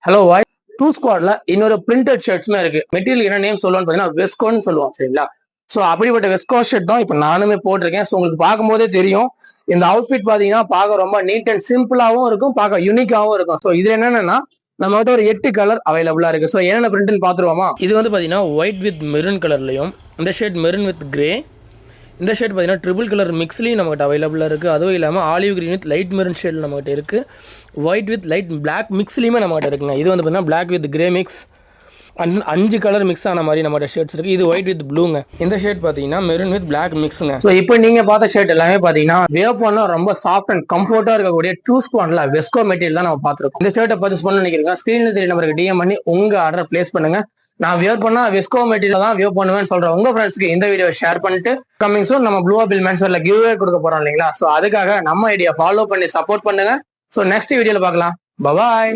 Hello வாய் two ஸ்குவாட்ல இன்னொரு printed ஷர்ட்ஸ்மே இருக்கு. Material என்ன நேம் சொல்லுவான்னு பார்த்தீங்கன்னா வெஸ்கோன்னு சொல்லுவோம். சரிங்களா? ஸோ அப்படிப்பட்ட வெஸ்கோ ஷர்ட் தான் இப்போ நானுமே போட்டிருக்கேன். ஸோ உங்களுக்கு பார்க்கும்போதே தெரியும் இந்த அவுட்ஃபிட் பார்த்தீங்கன்னா பார்க்க ரொம்ப நீட் அண்ட் சிம்பிளாகவும் இருக்கும், பார்க்க யூனிக்காகவும் இருக்கும். ஸோ இது என்னன்னா நம்ம கிட்ட ஒரு 8 கலர் அவைலபிளா இருக்கு. ஸோ என்னென்ன பிரிண்ட்னு பார்த்துருவோமா? இது வந்து பார்த்தீங்கன்னா ஒயிட் வித் மெரூன் கலர்லையும், இந்த ஷர்ட் மெரூன் வித் கிரே, இந்த ஷர்ட் பார்த்தீங்கன்னா ட்ரிபிள் கலர் மிக்ஸ்லையும் நம்மகிட்ட அவைலபிளாக இருக்குது. அதுவும் இல்லாமல் olive green with light maroon shade நம்மகிட்ட இருக்குது. ஒயிட் வித் லைட் பிளாக் மிக்ஸ்லையுமே நம்மகிட்ட இருக்குங்க. இது வந்து பார்த்தீங்கன்னா black with grey mix, 5 colour mix ஆன மாதிரி நம்மகிட்ட ஷர்ட்ஸ் இருக்குது. இது ஒயிட் வித் ப்ளூங்க. இந்த ஷர்ட் பார்த்தீங்கன்னா மெரூன் வித் பிளாக் மிக்ஸுங்க. ஸோ இப்போ நீங்கள் பார்த்த ஷர்ட் எல்லாமே பார்த்தீங்கன்னா வேர் பண்ணா ரொம்ப சாஃப்ட் அண்ட் கம்ஃபர்ட்டாக இருக்கக்கூடிய டூ ஸ்குவாட்ல வெஸ்கோ மெட்டீரியல் தான் நம்ம பார்த்துருக்கோம். இந்த ஷர்ட்டை பர்ச்சேஸ் பண்ண நினைக்கிறீங்க, ஸ்க்ரீனில் தெரிய நம்பருக்கு டிஎம் பண்ணி உங்கள் ஆர்டர் பிளேஸ் பண்ணுங்க. நான் வியர் பண்ணா வெஸ்கோ மெட்டீரியல் தான் வியர் பண்ணுவேன்னு சொல்றேன். உங்க ஃப்ரெண்ட்ஸ்க்கு இந்த வீடியோ ஷேர் பண்ணிட்டு கமிங் சூன் நம்ம ப்ளூ பில் மென்ஷன்ல கிவ்வே கொடுக்க போறோம் இல்லைங்களா? ஸோ அதுக்காக நம்ம ஐடியா ஃபாலோ பண்ணி சப்போர்ட் பண்ணுங்க. ஸோ நெக்ஸ்ட் வீடியோல பார்க்கலாம். பாய்.